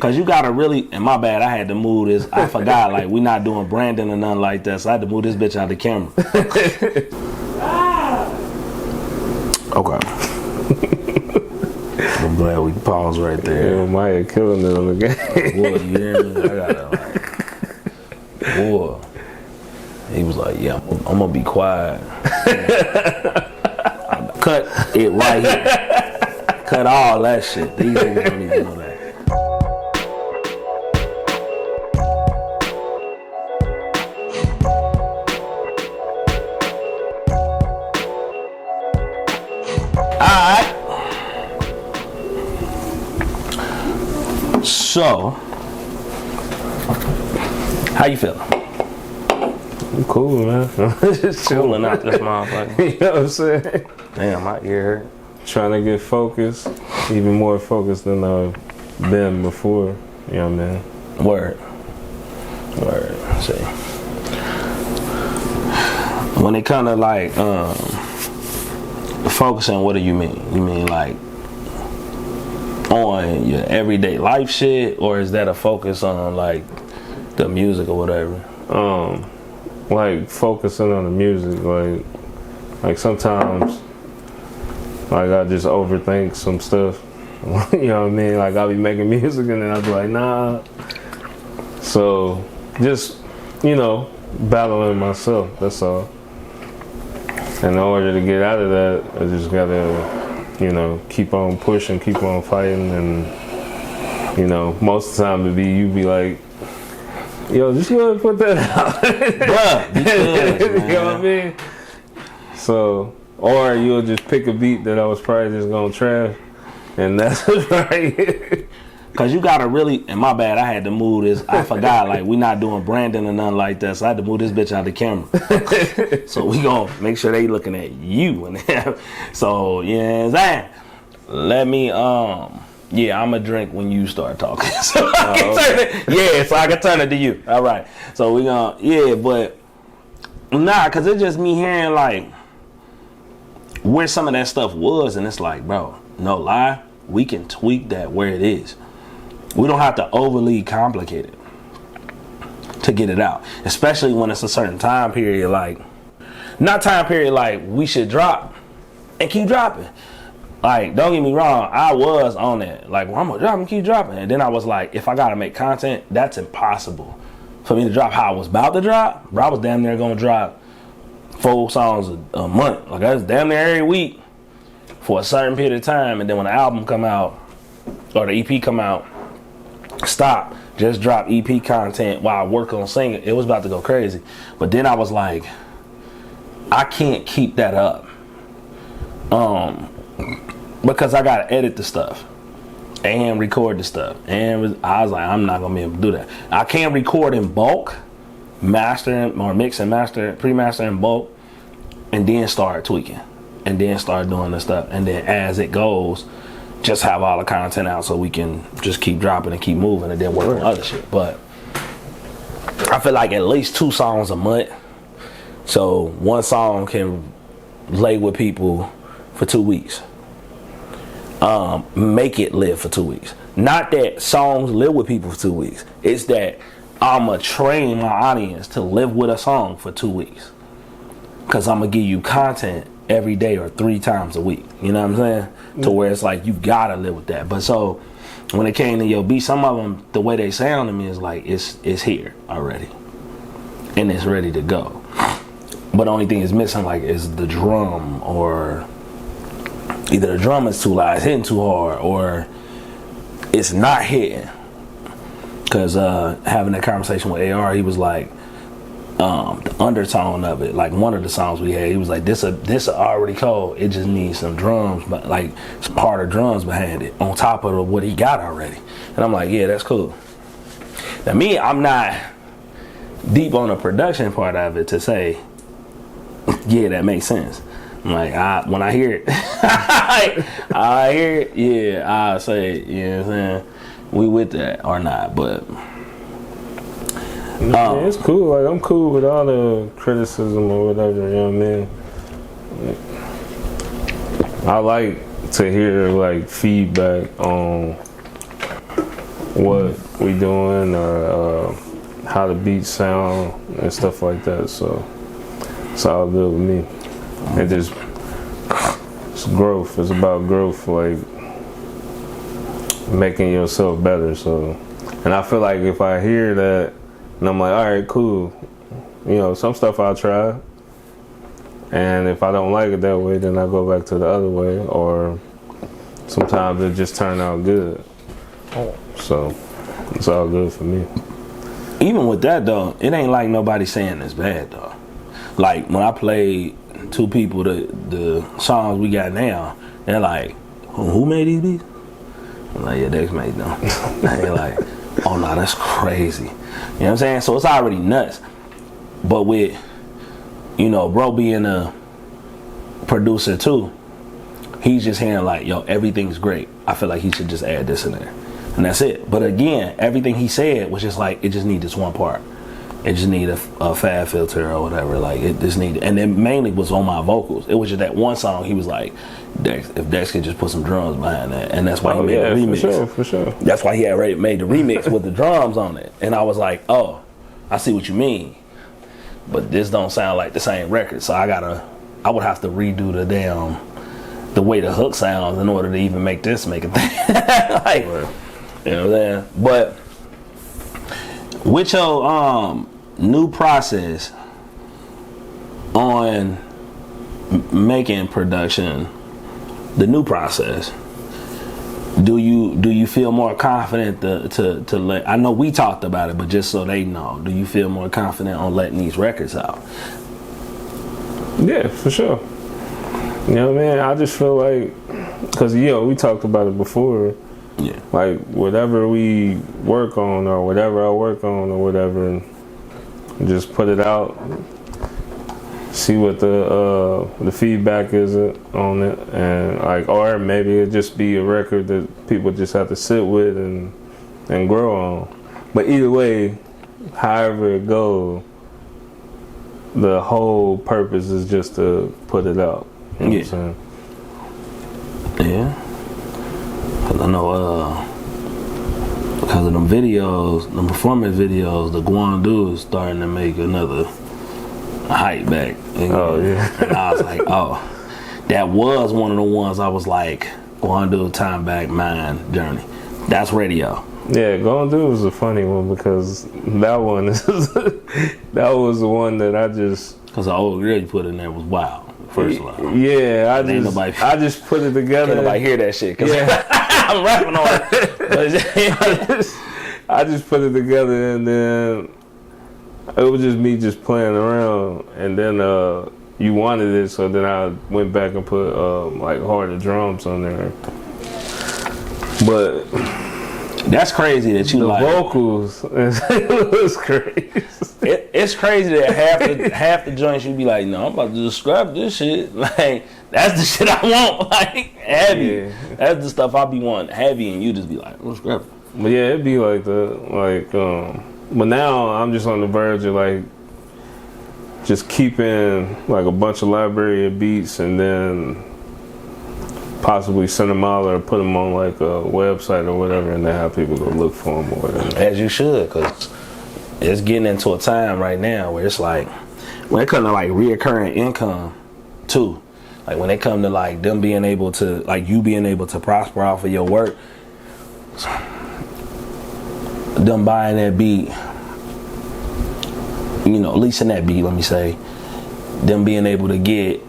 Cause you gotta really, and my bad, I had to move this. I forgot, like we not doing branding or nothing like that, so I had to move this bitch out the camera. Okay. I'm glad we paused right there. Yeah, Maya killing it on the game. Boy, you hear me? I gotta boy. He was like, yeah, I'm gonna be quiet. Cut it right here. Cut all that shit. These niggas don't even know that. Alright. So, how you feeling? I'm cool, man. Just chilling out this motherfucker. You know what I'm saying? Damn, my ear hurt. Trying to get focused, even more focused than I've been before. You know what I mean? Word. See. When it kind of like focusing, what do you mean? You mean like on your everyday life shit, or is that a focus on like the music or whatever? Like focusing on the music, like sometimes, like I just overthink some stuff. You know what I mean? Like I'll be making music and then I'll be like, nah. So just, you know, battling myself. That's all. And in order to get out of that, I just gotta, you know, keep on pushing, keep on fighting, and you know, most of the time you be like, yo, just go put that out. Bruh, because, you know what I mean? So, or you'll just pick a beat that I was probably just gonna trash, and that's right. Cause you gotta really, and my bad, I had to move this. I forgot, like we not doing branding or nothing like that, so I had to move this bitch out the camera. So we gonna make sure they looking at you. And so yeah, you know what I'm saying? Let me yeah, I'ma drink when you start talking. So I can turn it. Yeah, so I can turn it to you. All right. So we gonna but nah, cause it's just me hearing like where some of that stuff was, and it's like, bro, no lie, we can tweak that where it is. We don't have to overly complicate it to get it out, especially when it's a certain time period, like not time period like we should drop and keep dropping. Like, don't get me wrong, I was on that. Like, well, I'm gonna drop and keep dropping. And then I was like, if I gotta make content, that's impossible for me to drop how I was about to drop. Bro, I was damn near gonna drop 4 songs a month. Like, I was damn near every week for a certain period of time. And then when the album come out or the EP come out, stop, just drop EP content while I work on singing. It was about to go crazy. But then I was like, I can't keep that up. Because I gotta edit the stuff and record the stuff, and I was like, I'm not gonna be able to do that. I can't record in bulk, mastering or mix and master, pre-master in bulk, and then start tweaking, and then start doing the stuff, and then as it goes, just have all the content out so we can just keep dropping and keep moving, and then work on other shit. But I feel like at least 2 songs a month, so one song can lay with people for 2 weeks. Make it live for 2 weeks. Not that songs live with people for 2 weeks. It's that I'ma train my audience to live with a song for 2 weeks. Cause I'ma give you content every day or 3 times a week. You know what I'm saying? Mm-hmm. To where it's like you gotta live with that. But so when it came to your beat, some of them, the way they sound to me is like it's here already, and it's ready to go. But the only thing is missing like is the drum, or either the drum is too loud, it's hitting too hard, or it's not hitting. Cause having that conversation with AR, he was like, the undertone of it, like one of the songs we had, he was like, this already cold. It just needs some drums, but like some harder drums behind it, on top of what he got already. And I'm like, yeah, that's cool. Now me, I'm not deep on the production part of it to say, yeah, that makes sense. I'm like, when I hear it, I hear it, yeah, I'll say it, you know what I'm saying? We with that or not, but yeah, it's cool. Like, I'm cool with all the criticism or whatever, you know what I mean? I like to hear like feedback on what we doing or how the beats sound and stuff like that. So it's all good with me. And just it's growth. It's about growth, like making yourself better. So, and I feel like if I hear that and I'm like, all right, cool. You know, some stuff I'll try. And if I don't like it that way, then I go back to the other way. Or sometimes it just turn out good. So it's all good for me. Even with that though, it ain't like nobody saying it's bad though. Like when I played two people the songs we got now, they're like, who made these beats? I'm like, yeah, Dex made them. And they're like, oh no, that's crazy. You know what I'm saying? So it's already nuts. But with, you know, bro being a producer too, he's just hearing like, yo, everything's great. I feel like he should just add this in there. And that's it. But again, everything he said was just like, it just needs this one part. It just need a fab filter or whatever. Like it just needed, and it mainly was on my vocals. It was just that one song. He was like, Dex, if Dex could just put some drums behind that, and that's why he made the remix. For sure. That's why he had already made the remix with the drums on it. And I was like, oh, I see what you mean, but this don't sound like the same record. So I would have to redo the way the hook sounds in order to even make this make a thing. Like, you know what I'm saying? But with your new process on making production, the new process, do you feel more confident to let? I know we talked about it, but just so they know, do you feel more confident on letting these records out? Yeah, for sure. You know what I mean? I just feel like, because we talked about it before. Yeah. Like whatever we work on or whatever I work on or whatever, and just put it out, see what the feedback is on it, and like, or maybe it just be a record that people just have to sit with and grow on. But either way, however it goes, the whole purpose is just to put it out. You know what I'm saying? Yeah. Cause I know, because of them videos, them performance videos, the Guandu is starting to make another hype back. Oh yeah. And I was like, oh, that was one of the ones I was like, Guandu, Time Back, Mind, Journey. That's radio. Yeah, Guandu was a funny one because that one is that was the one that I just. Because the old girl you put in there was wild. First of all. Yeah, I just put it together. Can't nobody hear that shit. Cause yeah. I'm rapping on it. I just put it together, and then it was just me just playing around, and then you wanted it, so then I went back and put like harder drums on there. But that's crazy that you the like vocals. It was crazy. It's crazy that half the joints you be like, no, I'm about to just scrap this shit. Like that's the shit I want. Like heavy. Yeah. That's the stuff I be wanting heavy, and you just be like, let's scrap it. But yeah, it'd be like but now I'm just on the verge of like just keeping like a bunch of library of beats, and then possibly send them out or put them on like a website or whatever, and then have people go look for them or whatever. As you should, because it's getting into a time right now where it's like, when it comes to like reoccurring income too, like when it comes to like them being able to, like you being able to prosper off of your work, them buying that beat, leasing that beat, let me say, them being able to get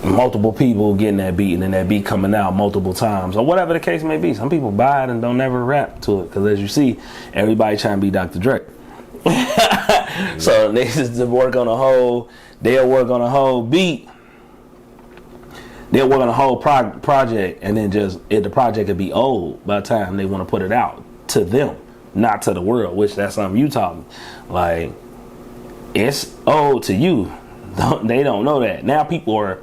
multiple people getting that beat, and then that beat coming out multiple times, or whatever the case may be. Some people buy it and don't ever rap to it, because as you see, everybody trying to be Dr. Dre. So they just work on they'll work on a whole beat, they'll work on a whole project, and then the project could be old by the time they want to put it out to them, not to the world, which that's something you taught me. Like, it's old to you. They don't know that. Now people are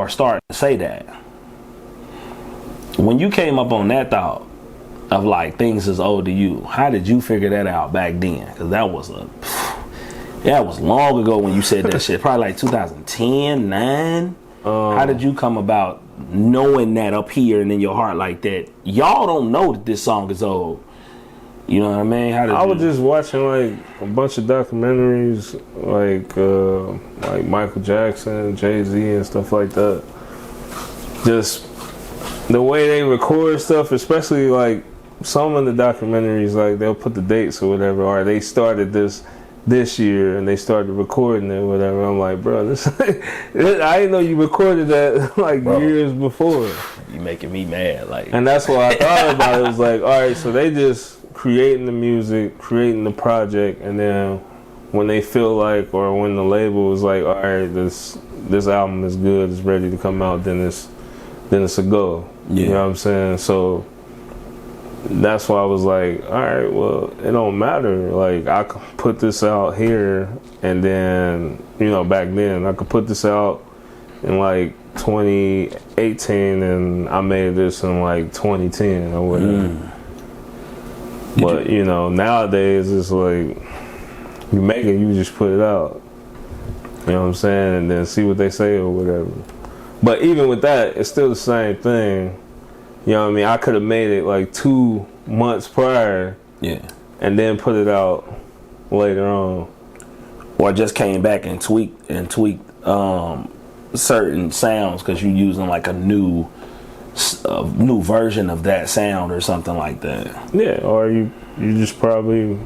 starting to say that. When you came up on that thought of like things is old to you, how did you figure that out back then? Because that was long ago when you said that shit. Probably like 2010, 9. How did you come about knowing that up here and in your heart like that, y'all don't know that this song is old. You know what I mean? I was just watching like a bunch of documentaries, like Michael Jackson, Jay-Z, and stuff like that. Just the way they record stuff, especially like some of the documentaries, like they'll put the dates or whatever, or they started this year and they started recording it or whatever. I'm like, bro, this I didn't know you recorded that like years before. You making me mad, like. And that's what I thought about. It was like, all right, so they just creating the music, creating the project, and then when they feel like, or when the label is like, all right, this album is good, it's ready to come out, then it's a go. Yeah. You know what I'm saying? So that's why I was like, all right, well, it don't matter. Like, I could put this out here, and then, you know, back then, I could put this out in like 2018, and I made this in like 2010 or whatever. But, you know, nowadays, it's like, you make it, you just put it out. You know what I'm saying? And then see what they say or whatever. But even with that, it's still the same thing. You know what I mean? I could have made it like 2 months prior. Yeah. And then put it out later on. Or just came back and tweaked certain sounds because you're using like a new version of that sound or something like that. Yeah, or you just probably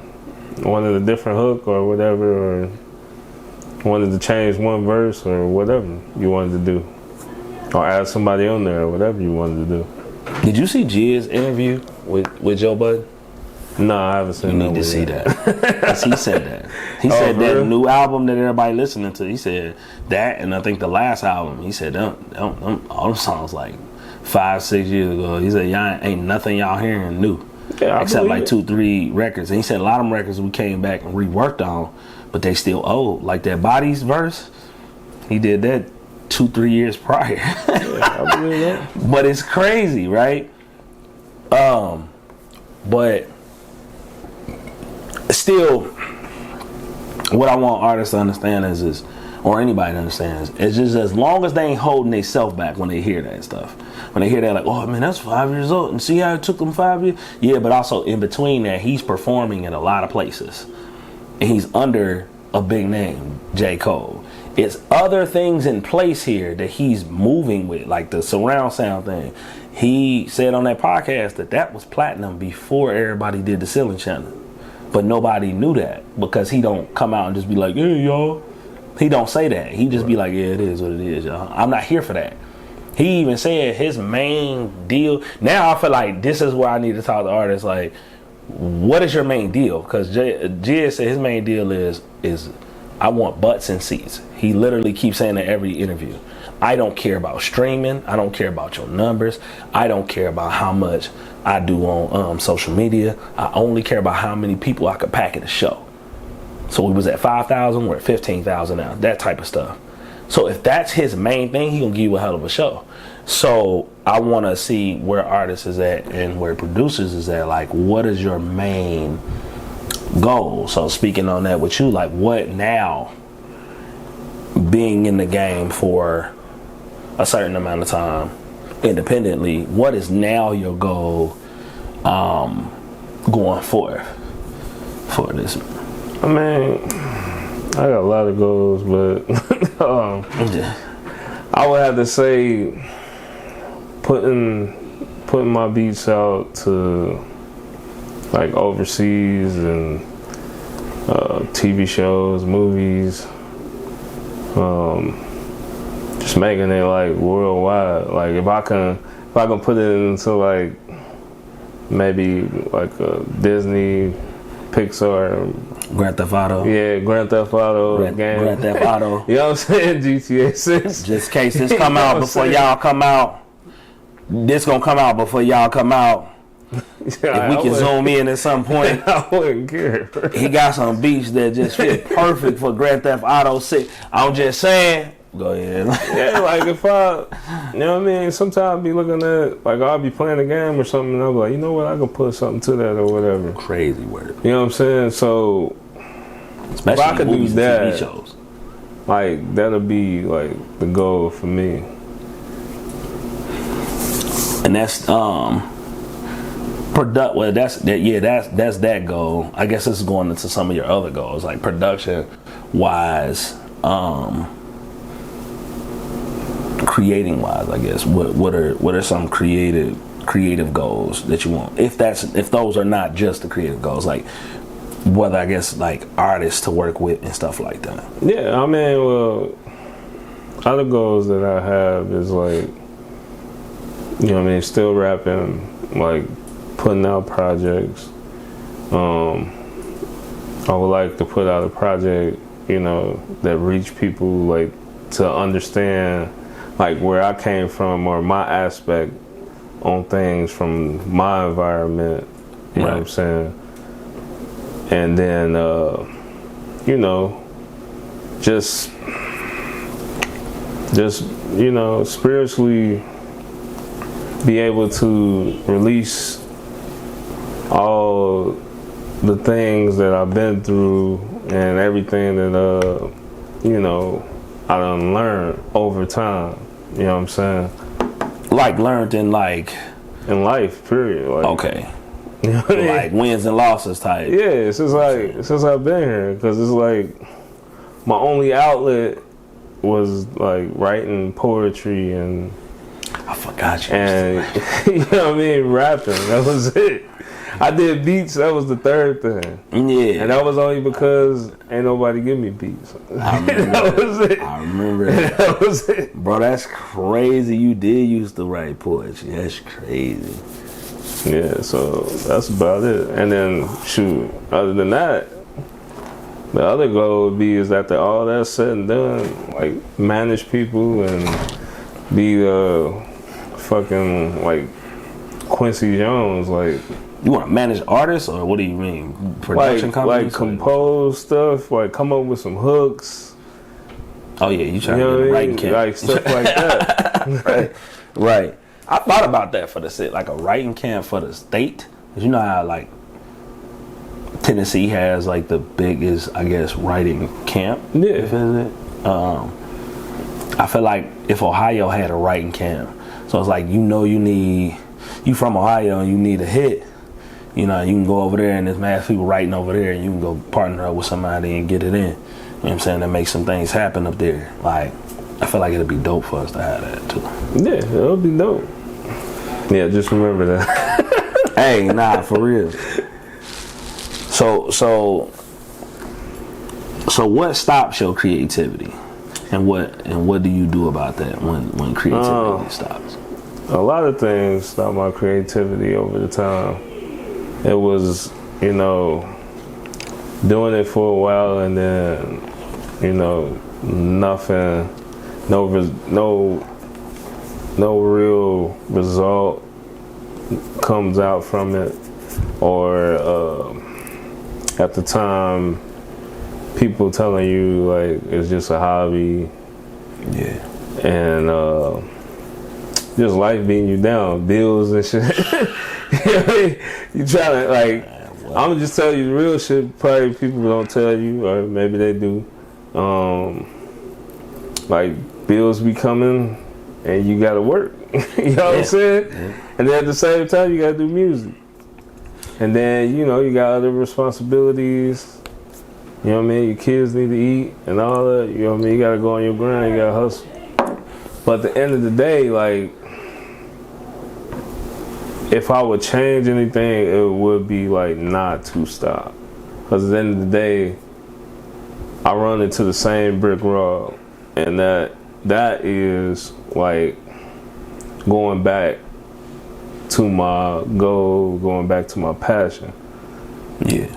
wanted a different hook or whatever, or wanted to change one verse or whatever you wanted to do, or add somebody on there or whatever you wanted to do. Did you see Jiz's interview with Joe Budden? No, I haven't seen that. You need to see that. 'Cause he said that. He said that really? new album that everybody listening to, he said that, and I think the last album, he said all them songs like 5-6 years ago. He said y'all ain't nothing y'all hearing new. Yeah, except like 2-3 records. And he said a lot of them records we came back and reworked on, but they still old. Like that Bodies verse, he did that 2-3 years prior. Yeah, I believe that. But it's crazy, right? But still, what I want artists to understand is, or anybody to understand is just as long as they ain't holding themselves back when they hear that stuff. When they hear that, like, oh man, that's 5 years old, and see how it took them 5 years? Yeah, but also in between that, he's performing in a lot of places. And he's under a big name, J. Cole. It's other things in place here that he's moving with, like the surround sound thing. He said on that podcast that was platinum before everybody did the ceiling channel. But nobody knew that because he don't come out and just be like, hey, y'all. He don't say that. He just be like, yeah, it is what it is, y'all. I'm not here for that. He even said his main deal. Now I feel like this is where I need to talk to artists. Like, what is your main deal? Because Jay said his main deal is I want butts and seats. He literally keeps saying that every interview. I don't care about streaming. I don't care about your numbers. I don't care about how much I do on social media. I only care about how many people I could pack in a show. So we was at 5,000, we're at 15,000 now. That type of stuff. So if that's his main thing, he gonna give you a hell of a show. So I want to see where artists is at and where producers is at. Like, what is your main goal? So speaking on that with you, like, what now? Being in the game for a certain amount of time, independently, what is now your goal? Going forth for this. I mean, I got a lot of goals, but I would have to say putting my beats out to like overseas and TV shows, movies, just making it like worldwide. Like if I can put it into like maybe like a Disney, Pixar, Grand Theft Auto. Yeah, Grand Theft Auto game. Grand Theft Auto. You know what I'm saying? GTA 6. Just in case this come out before y'all come out. This gonna come out before y'all come out. Yeah, if we can zoom in at some point. I wouldn't care. He got some beats that just fit perfect for Grand Theft Auto 6. I'm just saying. Go ahead. Yeah, like if you know what I mean? Sometimes I'll be looking at, like I'll be playing a game or something and I'll be like, you know what, I can put something to that or whatever. Crazy word. You know what I'm saying? So, especially if I could do that, TV shows. Like that'll be like the goal for me. And that's well, that's that goal. I guess this is going into some of your other goals, like production wise, creating wise. I guess what are some creative goals that you want? If those are not just the creative goals, like whether I guess like artists to work with and stuff like that. Yeah, I mean, well, other goals that I have is like, you know what I mean, still rapping, like putting out projects. I would like to put out a project, you know, that reach people, like to understand like where I came from or my aspect on things from my environment, you know what I'm saying? And then, you know, just, you know, spiritually be able to release all the things that I've been through and everything that, you know, I done learned over time. You know what I'm saying? Like learned in like... In life, period. Like, okay. You know what I mean? Like wins and losses type. Yeah, since I've been here. Because it's like my only outlet was like writing poetry and... I forgot you. And, you know what I mean? Rapping. That was it. I did beats. That was the third thing. Yeah. And that was only because ain't nobody give me beats. I remember that was it. I remember that. That was it. Bro, that's crazy. You did used to write poetry. That's crazy. Yeah, so that's about it. And then, shoot, other than that, the other goal would be is after all that's said and done, like manage people and be fucking like Quincy Jones, like. You want to manage artists, or what do you mean? Production companies? Like compose stuff, like come up with some hooks. Oh yeah, you trying to get a writing camp. Like stuff like that. Right. I thought about that for the state, like a writing camp for the state. Cause you know how like Tennessee has like the biggest, I guess, writing camp. Yeah. Isn't it? I feel like if Ohio had a writing camp, so it's like you from Ohio and you need a hit. You know, you can go over there and there's mad people writing over there and you can go partner up with somebody and get it in. You know what I'm saying? That makes some things happen up there. Like, I feel like it'd be dope for us to have that too. Yeah, it'll be dope. Yeah, just remember that. Hey, nah, for real. So what stops your creativity? And what do you do about that when creativity stops? A lot of things stopped my creativity over the time. It was, you know, doing it for a while and then, you know, nothing, no real result comes out from it. Or at the time, people telling you like it's just a hobby. Yeah. And just life beating you down, bills and shit. You know what I mean? You try to like, I'm just telling you the real shit. Probably people don't tell you, or maybe they do. Like bills be coming, and you gotta work. You know what I'm saying? Yeah. And then at the same time, you gotta do music. And then you know you got other responsibilities. You know what I mean? Your kids need to eat and all that. You know what I mean? You gotta go on your grind. You gotta hustle. But at the end of the day, like, if I would change anything, it would be like not to stop. Because at the end of the day, I run into the same brick wall, and that is like going back to my goal, going back to my passion. Yeah.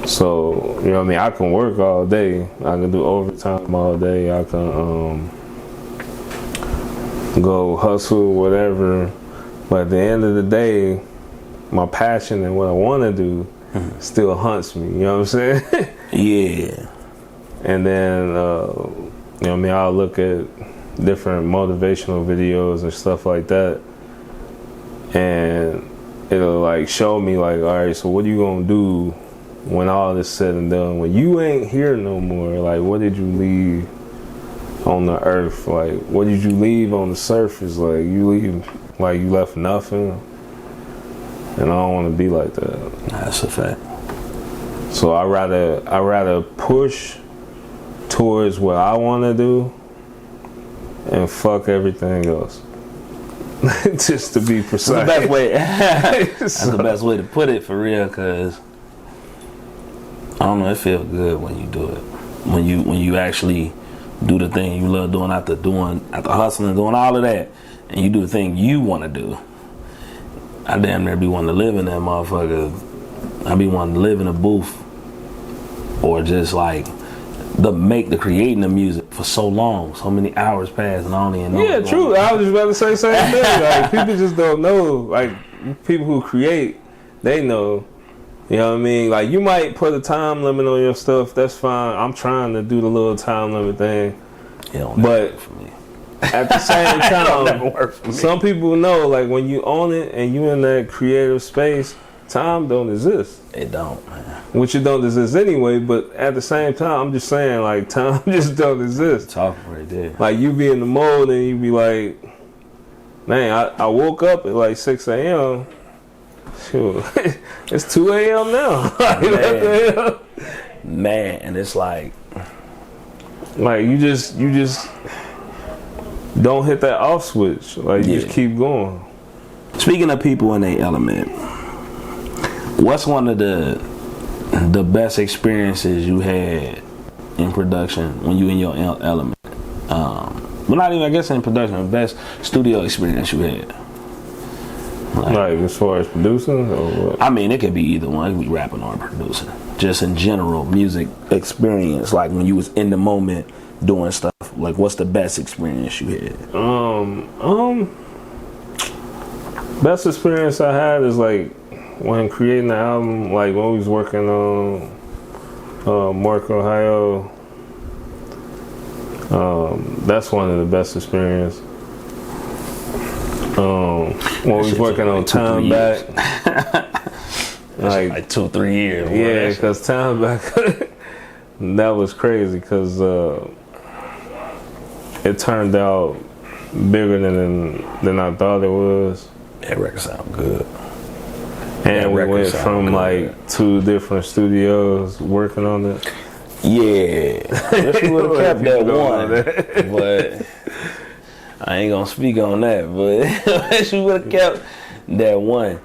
So, you know what I mean? I can work all day. I can do overtime all day. I can go hustle, whatever. But at the end of the day, my passion and what I want to do still hunts me. You know what I'm saying? Yeah. And then, you know what I mean? I'll look at different motivational videos and stuff like that. And it'll like show me like, all right, so what are you going to do when all this said and done? When you ain't here no more, like what did you leave on the earth. Like, what did you leave on the surface? Like, you left nothing. And I don't want to be like that. That's a fact. So I rather push towards what I want to do and fuck everything else. Just to be precise. That's the best way. That's the best way to put it, for real. Cause I don't know, it feels good when you do it. When you actually do the thing you love doing after hustling, doing all of that, and you do the thing you want to do. I damn near be wanting to live in that motherfucker. I be wanting to live in a booth, or just like creating the music for so long, so many hours pass, and I don't even know. Yeah, true. I was just about to say the same thing. Like, people just don't know. Like, people who create, they know. You know what I mean? Like, you might put a time limit on your stuff. That's fine. I'm trying to do the little time limit thing. But for me. At the same time, some people know, like, when you own it and you in that creative space, time don't exist. It don't, man. Which it don't exist anyway, but at the same time, I'm just saying, like, time just don't exist. Talking right there. Like, you be in the mode and you be like, man, I woke up at like 6 a.m. Sure. It's 2 a.m. now. Man, and it's like you just don't hit that off switch. Like, you just keep going. Speaking of people in their element, what's one of the best experiences you had in production when you in your element? Well, not even, I guess, in production, the best studio experience you had. Like as far as producing or what? I mean, it could be either one. It could be rapping or producing. Just in general, music experience. Like when you was in the moment doing stuff. Like, what's the best experience you had? Best experience I had is like when creating the album. Like when we was working on Marko. That's one of the best experiences. When we was working on Time Back, like 2-3 years. Yeah, because Time Back, that was crazy because it turned out bigger than I thought it was. That record sound good. And we went from like 2 different studios working on it. Yeah, I wish we would have kept that one, but I ain't gonna speak on that. But I wish we would have kept that one.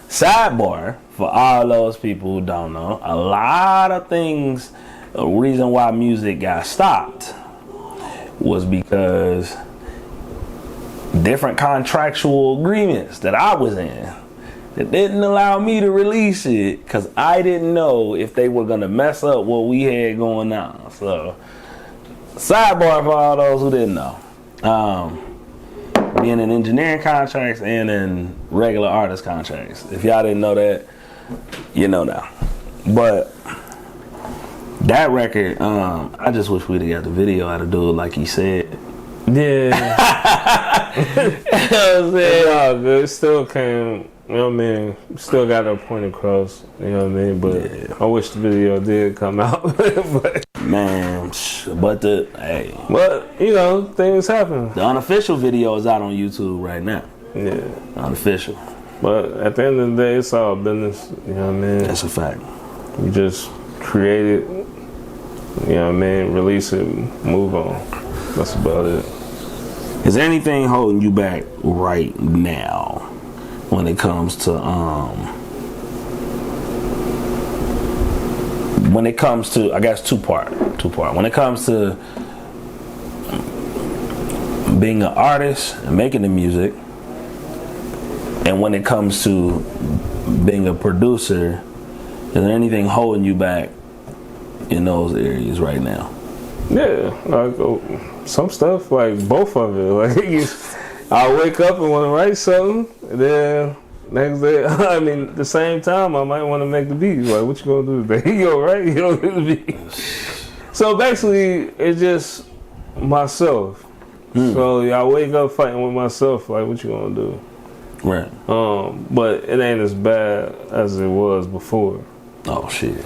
Sidebar, for all those people who don't know, a lot of things, the reason why music got stopped was because different contractual agreements that I was in that didn't allow me to release it because I didn't know if they were going to mess up what we had going on. So, sidebar for all those who didn't know. Being in engineering contracts and in regular artist contracts. If y'all didn't know that, you know now. But that record, I just wish we'd have got the video how to do it like he said. Yeah. You know what I'm saying? It still came, you know what I mean? Still got our point across, you know what I mean? But yeah. I wish the video did come out. But, man, but you know, things happen. The unofficial video is out on YouTube right now. Yeah. Unofficial. But at the end of the day, it's all business, you know what I mean? That's a fact. You just create it, you know what I mean? Release it, move on. That's about it. Is there anything holding you back right now when it comes to I guess two part. When it comes to being an artist and making the music, and when it comes to being a producer, is there anything holding you back in those areas right now? Yeah, like some stuff, like both of it. Like I wake up and want to write something, and then next day, I mean, the same time, I might want to make the beat. Like, what you gonna do today? You go right, you don't do the beat. So basically, it's just myself. So I wake up fighting with myself. Like, what you gonna do? Right. But it ain't as bad as it was before. Oh shit.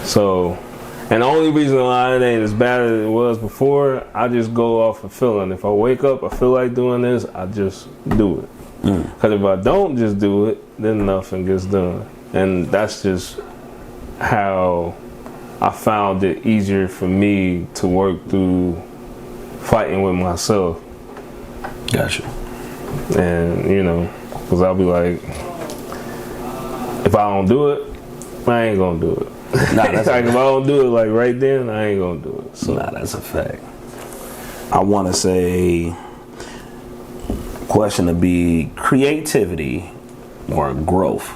So And the only reason why it ain't as bad as it was before, I just go off a feeling. If I wake up, I feel like doing this, I just do it. Because if I don't just do it, then nothing gets done. And that's just how I found it easier for me to work through fighting with myself. Gotcha. And, you know, because I'll be like, if I don't do it, I ain't gonna do it. Nah, that's like if I don't do it like right then, I ain't gonna do it. So nah, that's a fact. I want to say, question to be creativity or growth.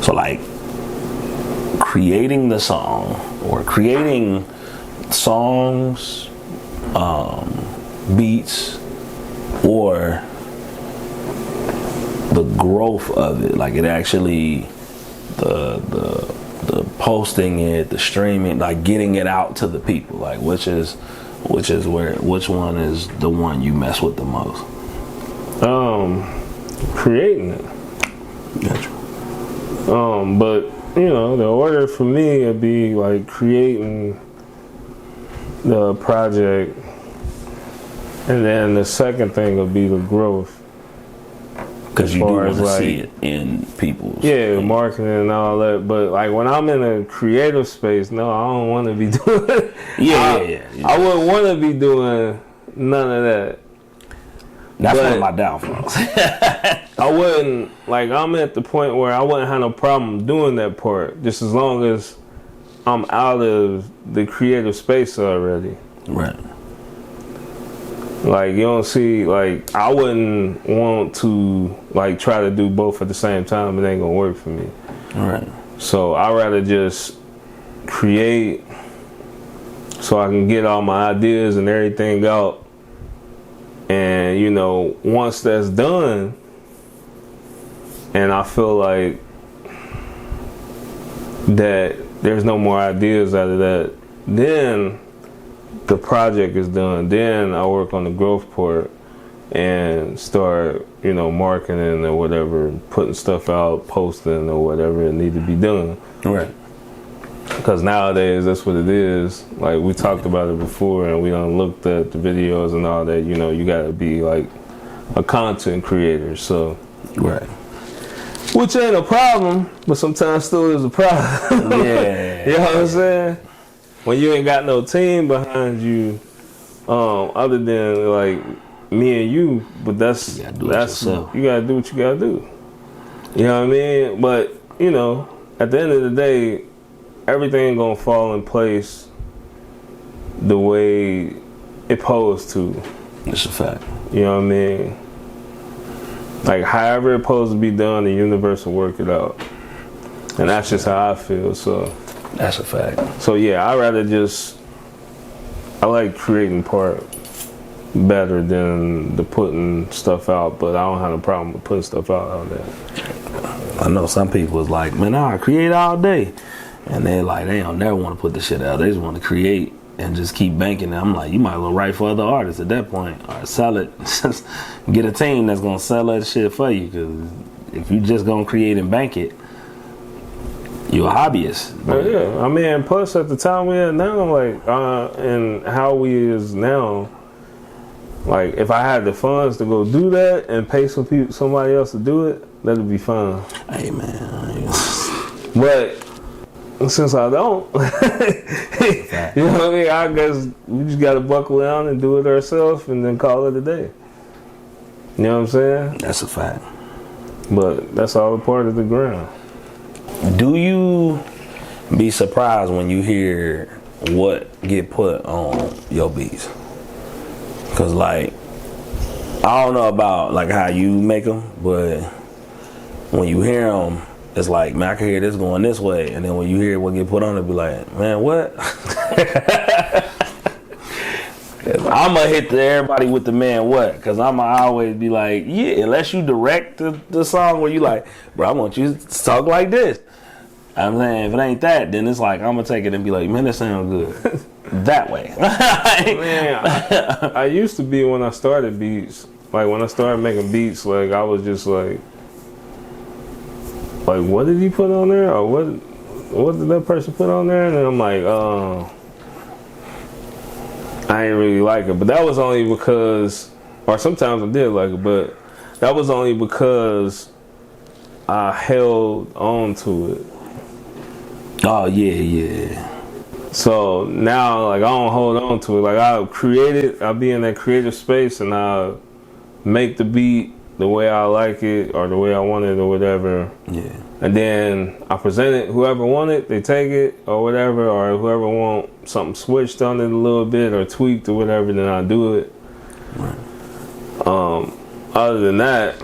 So like creating the song or creating songs, beats, or the growth of it, like it actually the posting it, the streaming, like getting it out to the people, like which one is the one you mess with the most? Creating it. Gotcha. But you know, the order for me would be like creating the project, and then the second thing would be the growth. Because you do want to see it in people's... Yeah, marketing and all that. But like when I'm in a creative space, no, I don't want to be doing... Yeah. I wouldn't want to be doing none of that. That's one of my downfalls. I wouldn't... Like, I'm at the point where I wouldn't have no problem doing that part, just as long as I'm out of the creative space already. Right. Like, you don't see, like, I wouldn't want to, like, try to do both at the same time. It ain't gonna work for me. All right. So I'd rather just create so I can get all my ideas and everything out. And, you know, once that's done, and I feel like that there's no more ideas out of that, then the project is done. Then I work on the growth part and start, you know, marketing or whatever, putting stuff out, posting or whatever it need to be done. Right. Because nowadays that's what it is. Like we talked about it before, and we done looked at the videos and all that. You know, you gotta be like a content creator. So right. Which ain't a problem, but sometimes still is a problem. Yeah. You know what I'm saying? When you ain't got no team behind you, other than like me and you, but that's you gotta do what you gotta do. You know what I mean? But you know, at the end of the day, everything gonna fall in place the way it supposed to. It's a fact. You know what I mean? Like however it's supposed to be done, the universe will work it out, and that's just how I feel. So. That's a fact. So yeah, I like creating part better than the putting stuff out, but I don't have a problem with putting stuff out there. I know some people is like, man, I create all day. And they're like, they don't never want to put the shit out. They just want to create and just keep banking. And I'm like, you might as well write for other artists at that point. Or sell it. Get a team that's going to sell that shit for you. Because if you just going to create and bank it, you're a hobbyist. Yeah, I mean, plus at the time we are now, like, and how we is now, like, if I had the funds to go do that and pay somebody else to do it, that'd be fine. Hey, man. But since I don't, you know what I mean? I guess we just gotta buckle down and do it ourselves and then call it a day. You know what I'm saying? That's a fact. But that's all a part of the ground. Do you be surprised when you hear what get put on your beats? Cause like, I don't know about like how you make them, but when you hear them, it's like, man, I can hear this going this way, and then when you hear what get put on it, be like, man, what? I'ma hit everybody with the man what, cause I'ma always be like, yeah, unless you direct the song where you like, bro, I want you to talk like this. I'm saying, if it ain't that, then it's like, I'm gonna take it and be like, man, that sounds good. That way. Man, I used to be when I started beats, like when I started making beats, like I was just like what did he put on there? Or what? what did that person put on there? And then I'm like, I ain't really like it. But that was only because, or sometimes I did like it, but that was only because I held on to it. Oh, yeah. So now, like, I don't hold on to it. Like, I'll be in that creative space and I'll make the beat the way I like it or the way I want it or whatever. Yeah. And then I present it. Whoever want it, they take it or whatever. Or whoever want something switched on it a little bit or tweaked or whatever, then I do it. Right. Other than that,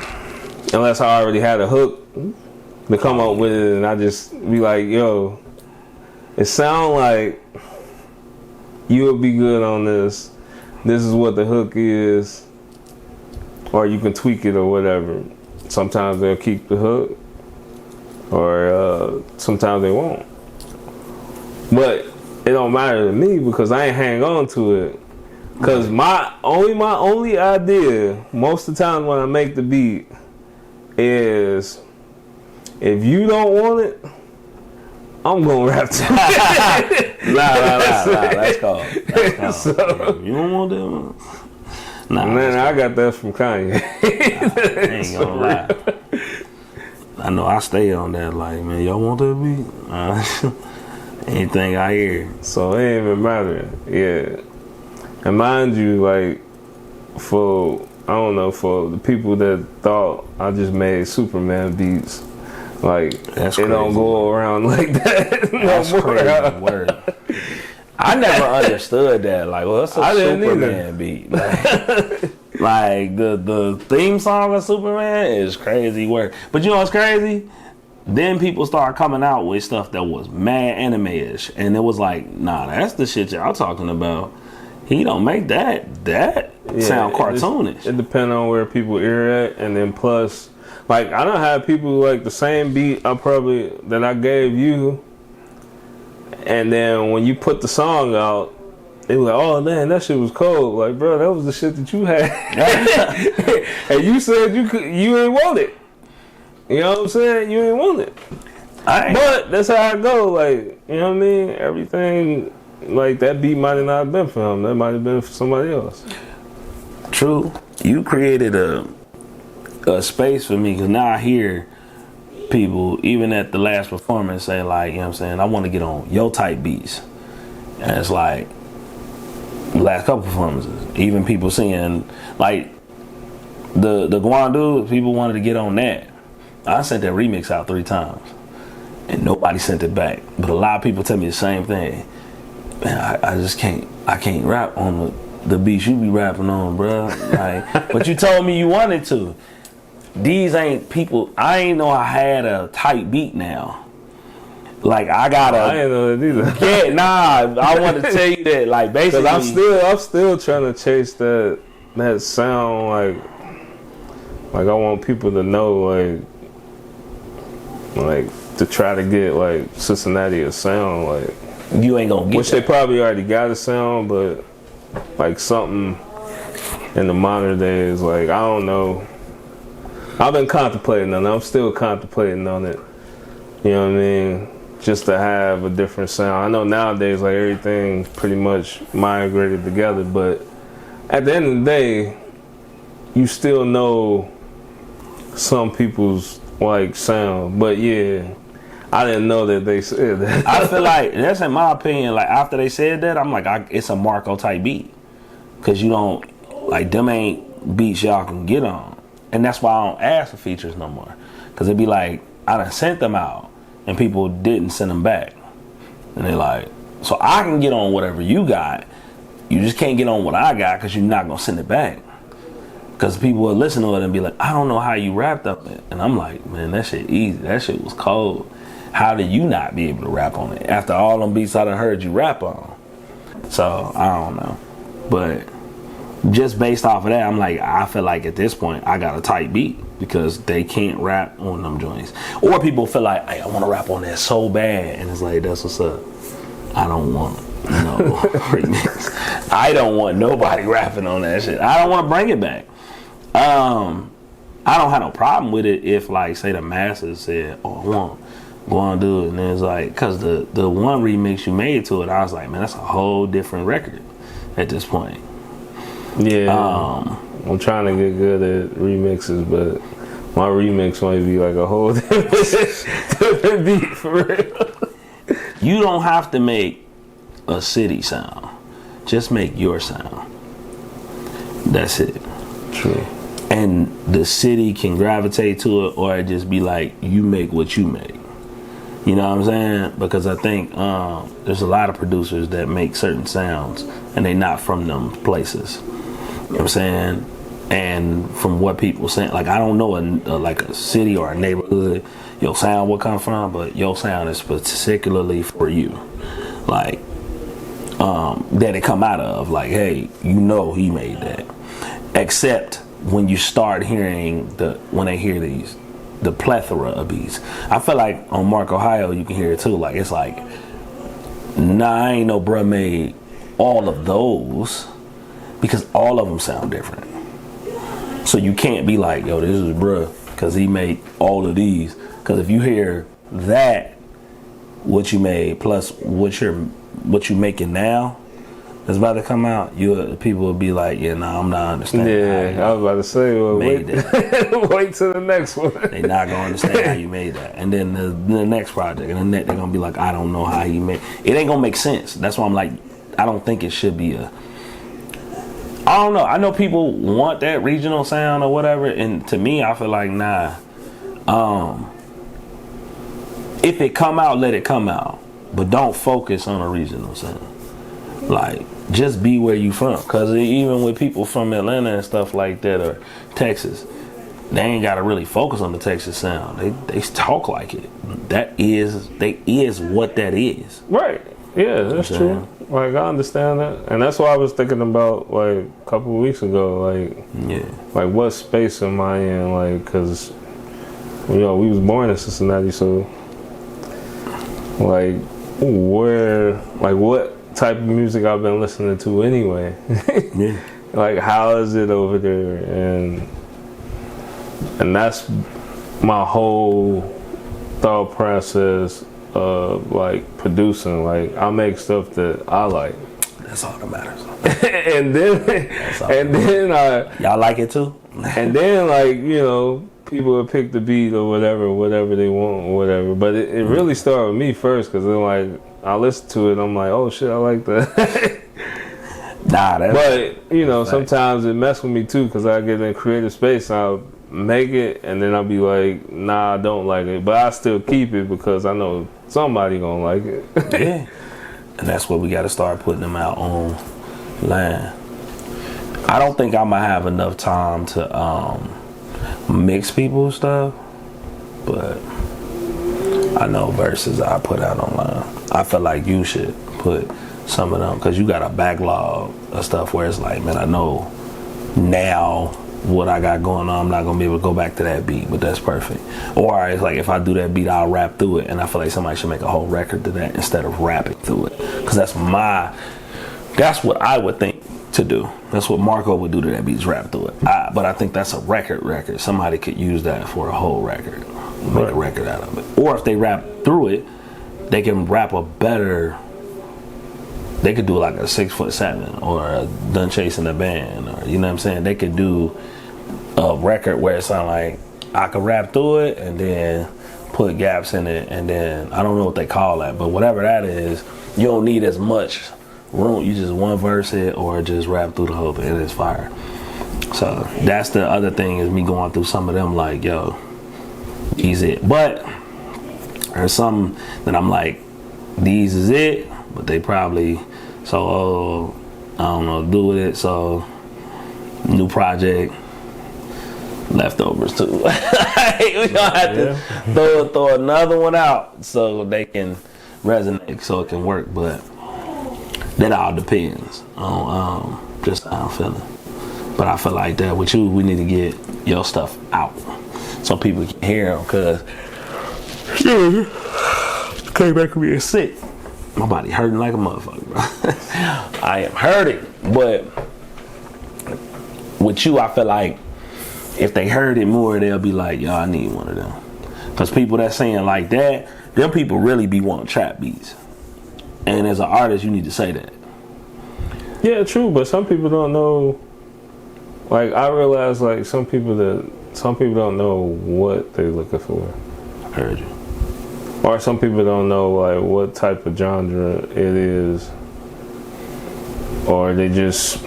unless I already had a hook to come up with it, and I just be like, yo, it sound like you would be good on this. This is what the hook is. Or you can tweak it or whatever. Sometimes they'll keep the hook. Or sometimes they won't. But it don't matter to me because I ain't hang on to it. Because my only idea, most of the time when I make the beat, is if you don't want it, I'm gonna rap to it. Nah, that's called. So, you don't want that one? Nah, man, I got that from Kanye. I ain't gonna lie. I know I stay on that, like, man, y'all want that beat? Anything I hear. So it ain't even matter. Yeah. And mind you, like, for the people that thought I just made Superman beats, like, that's it crazy. Don't go around like that. That's crazy. Word. I never understood that. Like, what's a Superman beat? Like the theme song of Superman is crazy work. But you know what's crazy? Then people start coming out with stuff that was mad anime-ish. And it was like, nah, that's the shit y'all talking about. He don't make that sound cartoonish. It depends on where people ear at. And then plus, like, I don't have people like the same beat that I gave you. And then when you put the song out, they were like, oh man, that shit was cold. Like, bro, that was the shit that you had. And you said you ain't want it. You know what I'm saying? You ain't want it. But that's how I go. Like, you know what I mean? Everything, like, that beat might have not been for him. That might have been for somebody else. True. You created a space for me because now I hear people, even at the last performance, say, like, you know what I'm saying, I want to get on your type beats. And it's like, the last couple performances, even people saying, like, the Guandu, people wanted to get on that. I sent that remix out 3 times and nobody sent it back. But a lot of people tell me the same thing. Man, I just can't rap on the beats you be rapping on, bro. Like, but you told me you wanted to. These ain't people. I ain't know I had a tight beat now. Like, I didn't know that either. Yeah, nah. I want to tell you that, like, basically, I'm still trying to chase that sound. Like I want people to know, like to try to get like Cincinnati a sound. Like, you ain't gonna get which they probably already got a sound, but like something in the modern days. Like, I don't know. I've been contemplating on it. I'm still contemplating on it. You know what I mean? Just to have a different sound. I know nowadays, like, everything's pretty much migrated together, but at the end of the day, you still know some people's, like, sound. But yeah, I didn't know that they said that. I feel like, that's in my opinion, like, after they said that, I'm like, it's a Marko type beat. Because you don't, like, them ain't beats y'all can get on. And that's why I don't ask for features no more. Because it'd be like, I done sent them out and people didn't send them back. And they're like, so I can get on whatever you got. You just can't get on what I got because you're not going to send it back. Because people will listen to it and be like, I don't know how you rapped up it. And I'm like, man, that shit easy. That shit was cold. How did you not be able to rap on it after all them beats I done heard you rap on? So, I don't know. But just based off of that, I'm like, I feel like at this point, I got a tight beat because they can't rap on them joints. Or people feel like, hey, I want to rap on that so bad. And it's like, that's what's up. I don't want no remix. I don't want nobody rapping on that shit. I don't want to bring it back. I don't have no problem with it if, like, say the masses said, oh, I want go on and do it. And then it's like, cause the one remix you made to it, I was like, man, that's a whole different record at this point. Yeah. I'm trying to get good at remixes, but my remix might be like a whole different beat for real. You don't have to make a city sound. Just make your sound. That's it. True. And the city can gravitate to it, or it just be like, you make what you make. You know what I'm saying? Because I think there's a lot of producers that make certain sounds and they not from them places. You know what I'm saying? And from what people saying, like, I don't know like a city or a neighborhood your sound will come from, but your sound is particularly for you. Like, that it come out of. Like, hey, you know he made that. Except when you start hearing when they hear the plethora of beats. I feel like on Marko Ohio you can hear it too. Like, it's like, nah, I ain't no bruh made all of those, because all of them sound different. So you can't be like, yo, this is bruh because he made all of these. Because if you hear that, what you made plus what you making now that's about to come out, people will be like, yeah, nah, I'm not understanding. Yeah, I was about to say, well, wait till the next one. They not gonna understand how you made that. And then the next project, and then they're gonna be like, I don't know how he made it. Ain't gonna make sense. That's why I'm like, I don't think it should be I don't know. I know people want that regional sound or whatever, and to me, I feel like, nah. If it come out, let it come out, but don't focus on a regional sound. Like, just be where you from, because even with people from Atlanta and stuff like that, or Texas, they ain't got to really focus on the Texas sound. They talk like it. They is what that is. Right. Yeah, that's true. Like, I understand that, and that's what I was thinking about like a couple of weeks ago. Like, yeah, like what space am I in? Like, because we was born in Cincinnati, so like what type of music I've been listening to anyway? Yeah. Like, how is it over there? And that's my whole thought process of like producing. Like, I make stuff that I like. That's all that matters. and then y'all like it too. And then, like, people will pick the beat or whatever they want or whatever. But it really started with me first, because then, like, I listen to it, I'm like, oh shit, I like that. Nah, but sometimes it mess with me too, because I get in creative space, I'll make it, and then I'll be like, nah, I don't like it, but I still keep it because I know somebody gonna like it. Yeah, and that's what we got to start putting them out online. I don't think I'm gonna have enough time to mix people's stuff, but I know verses I put out online. I feel like you should put some of them, because you got a backlog of stuff where it's like, man, I know now what I got going on, I'm not gonna be able to go back to that beat, but that's perfect. Or it's like, if I do that beat, I'll rap through it, and I feel like somebody should make a whole record to that instead of rapping through it, because that's what I would think to do. That's what Marko would do to that beat, is rap through it. But I think that's a record. Somebody could use that for a whole record, make a record out of it. Or if they rap through it, they can rap a better. They could do like a 6'7" or a Done Chasing the Band, or, you know what I'm saying? They could do a record where it sound like I could rap through it and then put gaps in it, and then I don't know what they call that, but whatever that is, you don't need as much room. You just one verse it or just rap through the whole thing, and it's fire. So that's the other thing, is me going through some of them like, yo, these it. But there's some that I'm like, these is it, but they probably, so I don't know, do with it. So new project, leftovers too. We gonna have to throw another one out so they can resonate, so it can work. But that all depends on just how I'm feeling. But I feel like that with you, we need to get your stuff out so people can hear them, because came back from being sick. My body hurting like a motherfucker, bro. I am hurting. But with you, I feel like if they heard it more, they'll be like, yo, I need one of them. Because people that saying like that, them people really be wanting trap beats. And as an artist, you need to say that. Yeah, true, but some people don't know. Like, I realize, like, some people don't know what they're looking for. I heard you. Or some people don't know, like, what type of genre it is. Or they just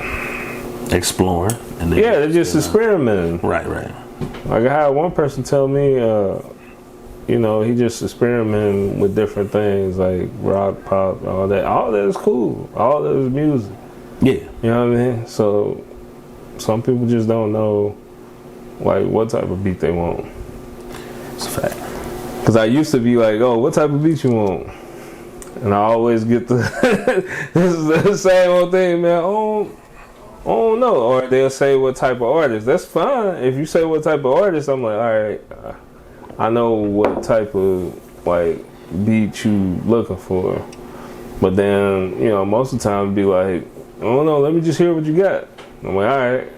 exploring. And they're just experimenting. Right. Like, I had one person tell me, you know, he just experimenting with different things, like rock, pop, all that. All that is cool. All that is music. Yeah. You know what I mean? So, some people just don't know, like, what type of beat they want. It's a fact. Because I used to be like, oh, what type of beat you want? And I always get the this is the same old thing, man. Oh no. Or they'll say what type of artist. That's fine. If you say what type of artist, I'm like, all right, I know what type of like beat you looking for. But then, you know, most of the time be like, oh no, let me just hear what you got. I'm like, all right.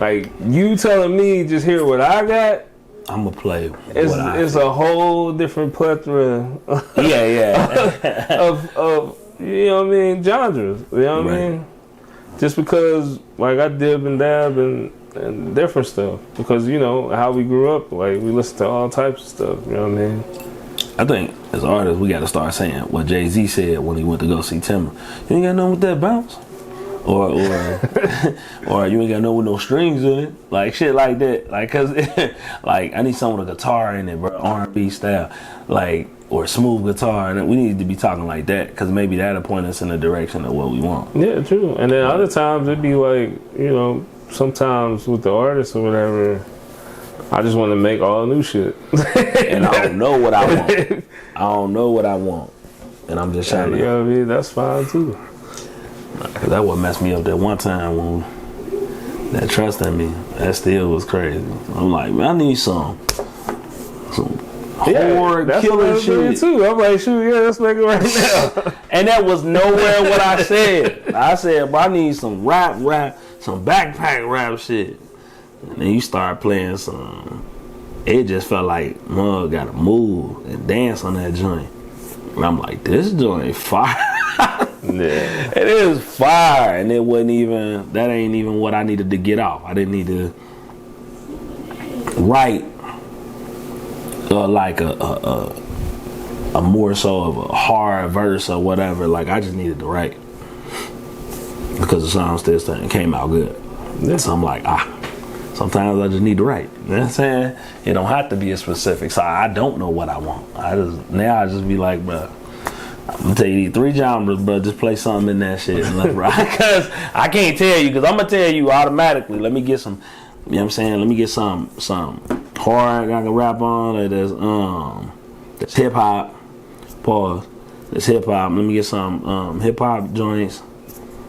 Like, you telling me just hear what I got, I'm gonna play. It's a whole different plethora. Yeah. of you know what I mean, genres. You know what I mean? Just because like I dib and dab and different stuff. Because you know how we grew up, like we listen to all types of stuff. You know what I mean? I think as artists we got to start saying what Jay-Z said when he went to go see Timber. You ain't got nothing with that bounce. Or you ain't got no strings in it, like shit like that, like cause like I need some with a guitar in it, bro, R&B style, like or smooth guitar, and we need to be talking like that, cause maybe that'll point us in the direction of what we want. Yeah, true. And then other times it'd be like, you know, sometimes with the artist or whatever, I just want to make all new shit, and I don't know what I want. And I'm just trying to. You know what I mean? That's fine too. Cause that what messed me up that one time when that trust in me, that still was crazy. I'm like, man, I need some horror killing shit too. I'm like, shoot, yeah, let's make it right now. And that was nowhere what I said. I said, but I need some rap, some backpack rap shit. And then you start playing some. It just felt like mug gotta move and dance on that joint. And I'm like, this joint fire. Yeah. It is fire, and it wasn't even. That ain't even what I needed to get off. I didn't need to write like a more so of a hard verse or whatever. Like I just needed to write because the song still came out good. Yeah. So I'm like, sometimes I just need to write. You know what I'm saying? It don't have to be a specific. So I don't know what I want. I just be like, bro, I'm gonna tell you these 3 genres, bro. Just play something in that shit and let's ride. Because I can't tell you, because I'm gonna tell you automatically. Let me get some. You know what I'm saying? Let me get some hard I can rap on. Or there's hip hop. Pause. There's hip hop. Let me get some hip hop joints.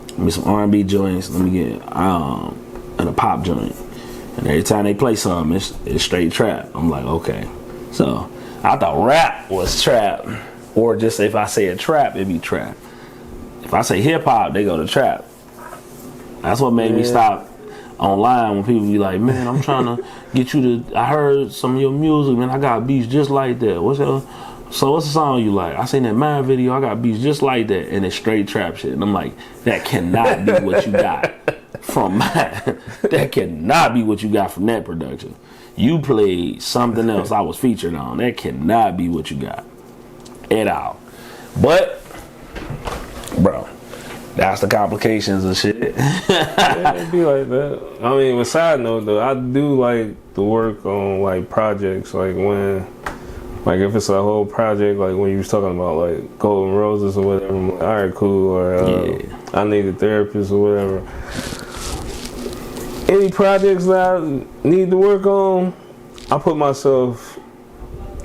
Let me get some R&B joints. Let me get and a pop joint. And every time they play something, it's straight trap. I'm like, okay. So I thought rap was trap. Or just if I say a trap, it be trap. If I say hip hop, they go to trap. That's what made me stop online when people be like, man, I'm trying to get you to. I heard some of your music, man. I got beats just like that. What's the song you like? I seen that Mind video. I got beats just like that, and it's straight trap shit. And I'm like, that cannot be what you got from mine. That cannot be what you got from that production. You played something else I was featured on. That cannot be what you got. It out. But bro, that's the complications of shit. Yeah, it be like that. I mean, with side note though, I do like to work on like projects, like when, like if it's a whole project, like when you was talking about like Golden Roses or whatever, I'm like, all right, cool, or I need a therapist or whatever. Any projects that I need to work on, I put myself,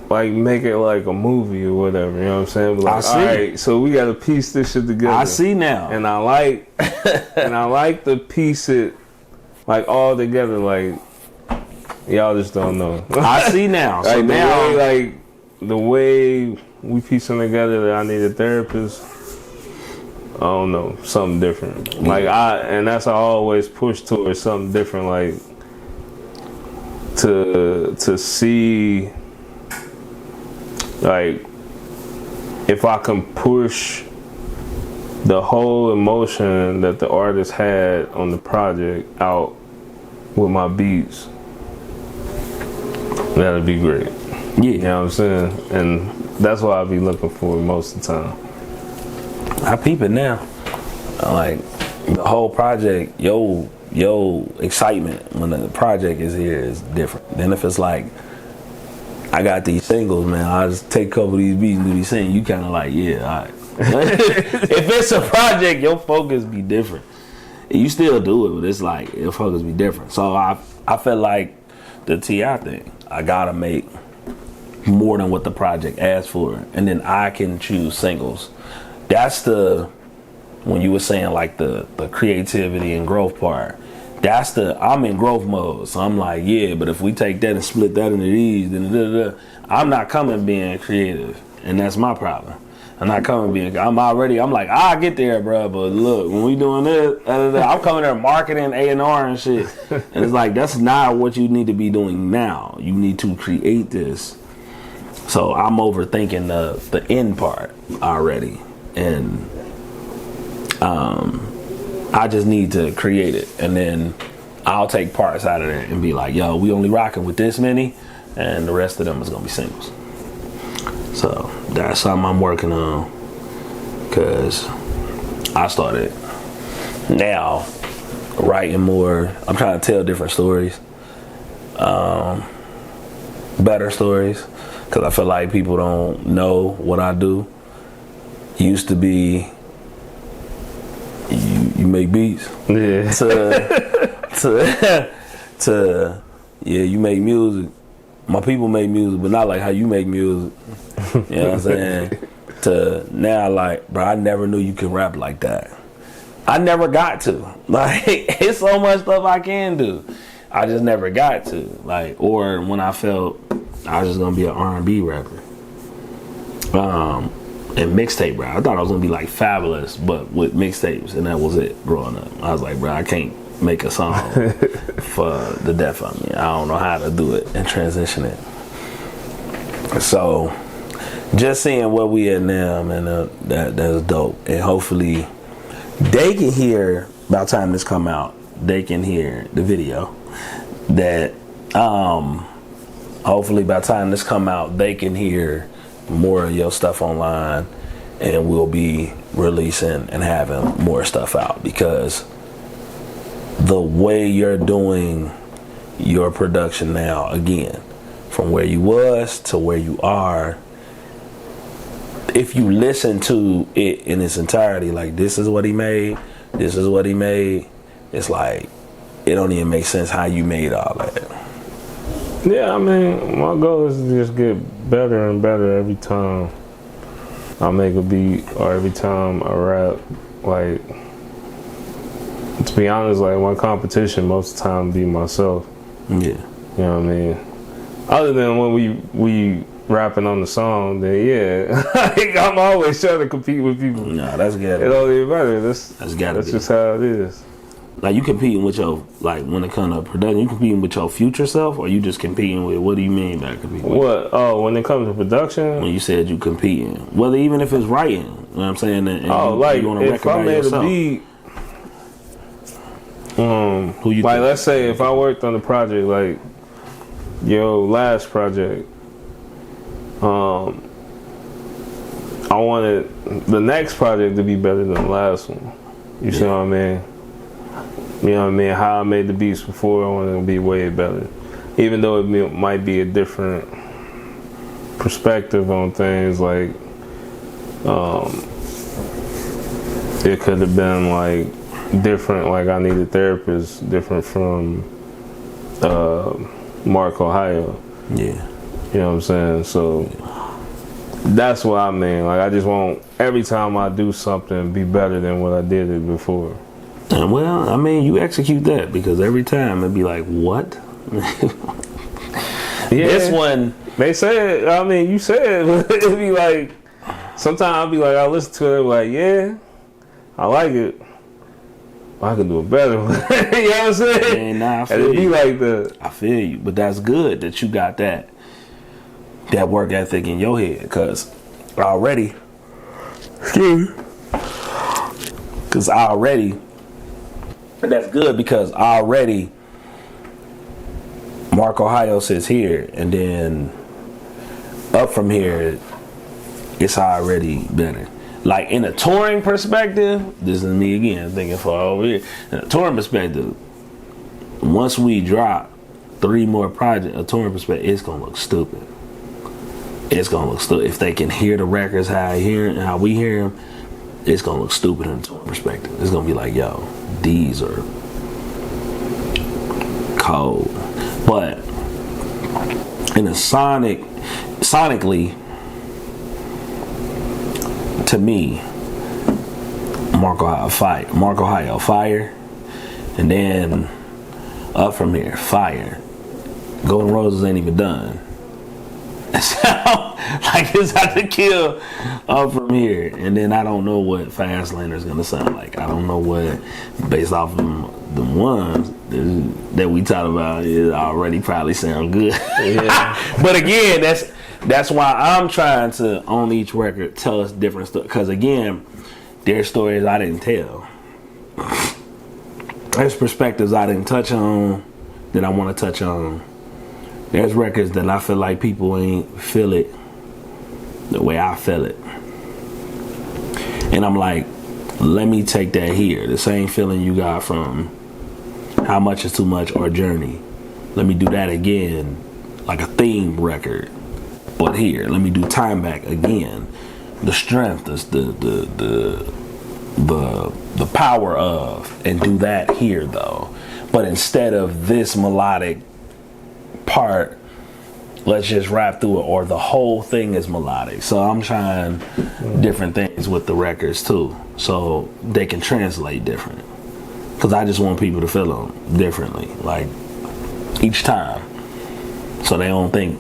like, make it like a movie or whatever, you know what I'm saying? But like, I see. all right, so we got to piece this shit together. I see now. And I like to piece it like all together, like y'all just don't know. I see now. So like now, the way we piecing together that I need a therapist, I don't know, something different. Yeah. Like and that's how I always push towards something different, like to see like, if I can push the whole emotion that the artist had on the project out with my beats, that'd be great. Yeah. You know what I'm saying? And that's what I be looking for most of the time. I peep it now. Like, the whole project, yo excitement when the project is here is different. Then if it's like, I got these singles, man, I just take a couple of these beats and do these things, you kind of like, yeah, all right. If it's a project, your focus be different. You still do it, but it's like, your focus be different. So I felt like the T.I. thing, I gotta make more than what the project asked for, and then I can choose singles. That's when you were saying like the creativity and growth part, I'm in growth mode. So I'm like, yeah, but if we take that and split that into these, then I'm not coming being creative. And that's my problem. I'm not coming being, I'm like, I'll get there, bro. But look, when we doing this, I'm coming there marketing A&R and shit. And it's like, that's not what you need to be doing now. You need to create this. So I'm overthinking the end part already. And I just need to create it, and then I'll take parts out of it and be like, yo, we only rocking with this many, and the rest of them is gonna be singles. So that's something I'm working on, because I started now writing more. I'm trying to tell different stories, better stories, because I feel like people don't know what I do. Used to be, you make beats. Yeah. Yeah, you make music. My people make music, but not like how you make music. You know what I'm saying? To now, like, bro, I never knew you could rap like that. I never got to. Like, it's so much stuff I can do. I just never got to. Like, or when I felt I was just gonna be an R&B rapper. And mixtape rap. I thought I was gonna be like Fabulous, but with mixtapes, and that was it growing up. I was like, bro, I can't make a song for the death of me. I don't know how to do it and transition it. So just seeing where we at now, man, that's dope. And hopefully they can hear, by the time this come out, they can hear the video. That hopefully by the time this come out, they can hear more of your stuff online, and we'll be releasing and having more stuff out, because the way you're doing your production now, again, from where you was to where you are, if you listen to it in its entirety, like, this is what he made, it's like, it don't even make sense how you made all that. Yeah, I mean, my goal is to just get better and better every time I make a beat or every time I rap. Like, to be honest, like, my competition most of the time be myself. Yeah. You know what I mean? Other than when we rapping on the song, then yeah, like, I'm always trying to compete with people. Nah, that's good. It don't even matter. That's gotta just how it is. Like, you competing with your, like, when it comes to production, you competing with your future self, or you just competing with, what do you mean by competing? What? Oh, when it comes to production? When you said you competing. Whether even if it's writing, you know what I'm saying? And like, you if I made a beat, who you like, think? let's say if I worked on the project, like, your last project, I wanted the next project to be better than the last one. You see what I mean? You know what I mean? How I made the beats before, I want it to be way better. Even though it might be a different perspective on things, like, it could have been, like, different, like, I needed therapists, different from Marko, Ohio. Yeah. You know what I'm saying? So that's what I mean. Like, I just want every time I do something be better than what I did it before. And well, I mean, you execute that, because every time it'd be like, what? Yeah. This one, they said, I mean, you said, it'd be like, sometimes I'll be like, I listen to it, like, yeah, I like it. I can do it better. You know what I'm saying? Man, nah, I feel and it'd be you. like I feel you, but that's good that you got that that work ethic in your head, because already, that's good, because already Marko Ohio sits here, and then up from here, it's already better. Like in a touring perspective, this is me again thinking for over here. In a touring perspective, once we drop 3 more projects, a touring perspective, it's gonna look stupid. It's gonna look stupid if they can hear the records how we hear them. It's gonna look stupid in a touring perspective. It's gonna be like, yo, these are cold. But in a sonically, to me, Marko Ohio fire, and then up from here, fire. Golden Roses ain't even done. So, like it's out to kill up from here, and then I don't know what Fast Lane is gonna sound like. I don't know what, based off of the ones that we talked about, it already probably sound good. Yeah. But again, that's why I'm trying to, on each record, tell us different stuff. Because again, there's stories I didn't tell. There's perspectives I didn't touch on that I want to touch on. There's records that I feel like people ain't feel it the way I feel it. And I'm like, let me take that here. The same feeling you got from How Much Is Too Much or Journey. Let me do that again, like a theme record. But here, let me do Time Back again. The strength, the power of, and do that here though. But instead of this melodic part, let's just rap through it, or the whole thing is melodic. So I'm trying different things with the records too, so they can translate different. Because I just want people to feel them differently, like each time, so they don't think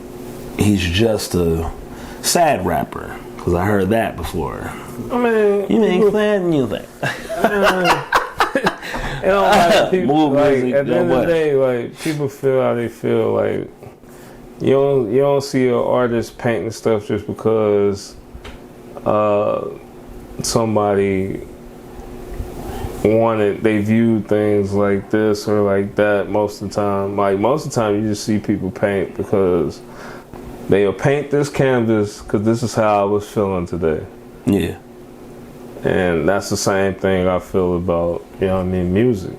he's just a sad rapper. Because I heard that before. I mean, you make sad music. You know, like people, like, at the end of the day, like people feel how they feel. Like you don't see an artist painting stuff just because somebody they view things like this or like that. Most of the time, you just see people paint because they'll paint this canvas because this is how I was feeling today. Yeah. And that's the same thing I feel about, music.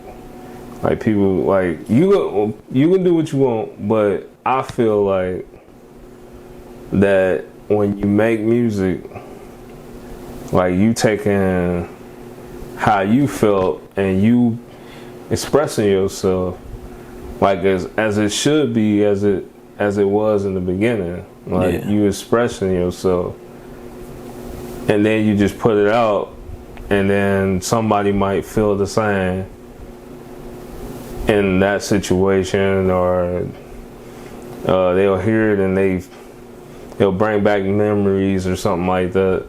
Like people, like you can do what you want, but I feel like that when you make music, like you taking how you felt and you expressing yourself, like as it should be, as it was in the beginning, like you expressing yourself. And then you just put it out, and then somebody might feel the same in that situation, or they'll hear it and they'll bring back memories or something like that.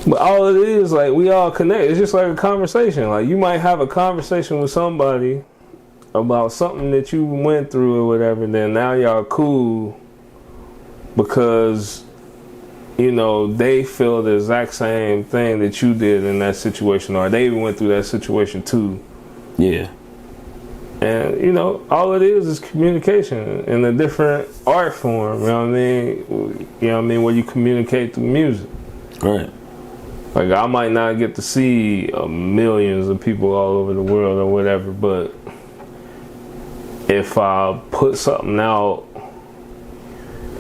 But all it is, like, we all connect. It's just like a conversation. Like, you might have a conversation with somebody about something that you went through or whatever, and then now y'all cool because they feel the exact same thing that you did in that situation, or they even went through that situation too. Yeah. And, all it is communication in a different art form, you know what I mean? Where you communicate through music. Right. Like, I might not get to see millions of people all over the world or whatever, but if I put something out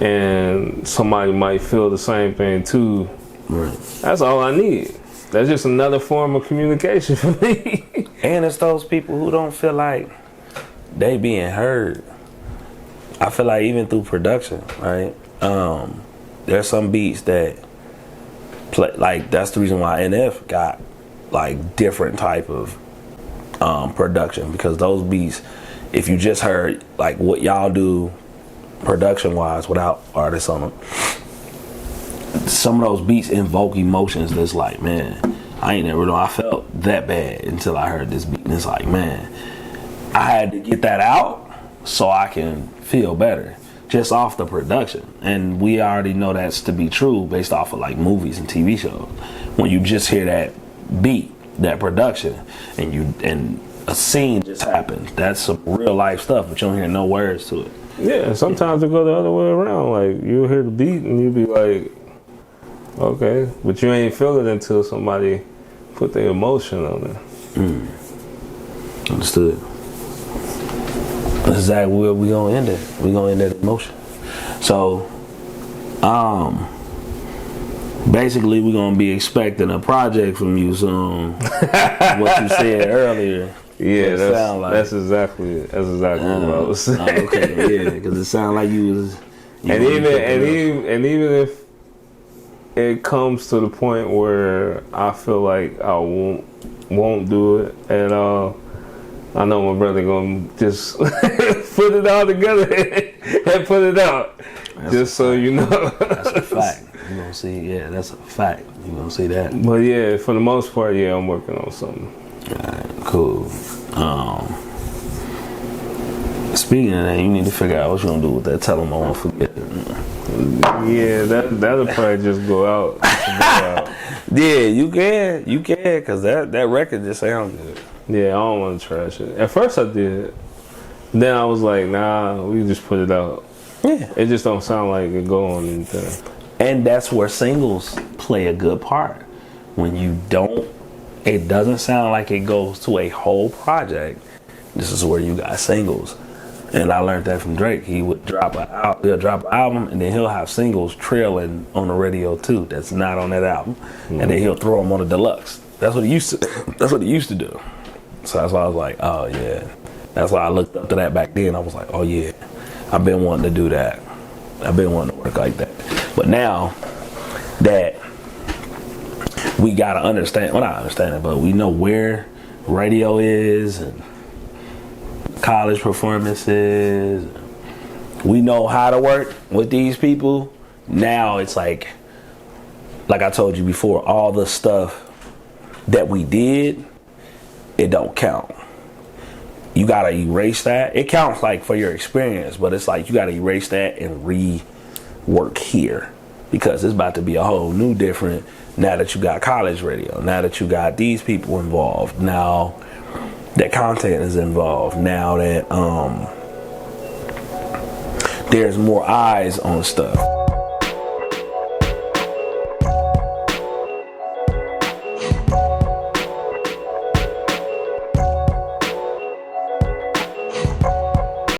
and somebody might feel the same thing too, right, that's all I need. That's just another form of communication for me. And it's those people who don't feel like they being heard. I feel like even through production, right? There's some beats that play, like that's the reason why NF got like different type of production, because those beats, if you just heard like what y'all do production wise without artists on them, some of those beats invoke emotions that's like, man, I ain't never know I felt that bad until I heard this beat. And it's like, man, I had to get that out so I can feel better. just off the production. And we already know that's to be true based off of like movies and TV shows. When you just hear that beat, that production, and a scene just happened, that's some real life stuff, but you don't hear no words to it. Yeah, sometimes it go the other way around. Like, you'll hear the beat and you'll be like, okay, but you ain't feel it until somebody put their emotion on it. Understood. That's exactly where we gonna end it. We gonna end that emotion. So, basically, we're gonna be expecting a project from you soon. What you said earlier. Yeah, that's exactly what I was saying. Okay, yeah, because it sounded like you was. And even if it comes to the point where I feel like I won't do it at all, I know my brother gonna just put it all together and put it out. That's just so you know. That's a fact. You gonna see? Yeah, that's a fact. You gonna see that? But yeah, for the most part, yeah, I'm working on something. Alright, cool. Speaking of that, you need to figure out what you're gonna do with that. Tell them I won't forget. Yeah, that'll probably just go out. Yeah, you can, cause that record just sounds good. Yeah, I don't want to trash it. At first I did. Then I was like, nah, we just put it out. Yeah. It just don't sound like it go on anything. And that's where singles play a good part. When it doesn't sound like it goes to a whole project. This is where you got singles. And I learned that from Drake. He would drop an album, and then he'll have singles trailing on the radio too. That's not on that album, and then he'll throw them on the deluxe. That's what he used to. That's what he used to do. So that's why I was like, oh yeah. That's why I looked up to that back then. I was like, oh yeah, I've been wanting to do that. I've been wanting to work like that. But now that we gotta understand, well, not understand it, but we know where radio is and college performances. We know how to work with these people. Now it's like I told you before, all the stuff that we did, it don't count. You gotta erase that. It counts like for your experience, but it's like you gotta erase that and rework here, because it's about to be a whole new different now that you got college radio, now that you got these people involved, now that content is involved, now that there's more eyes on stuff.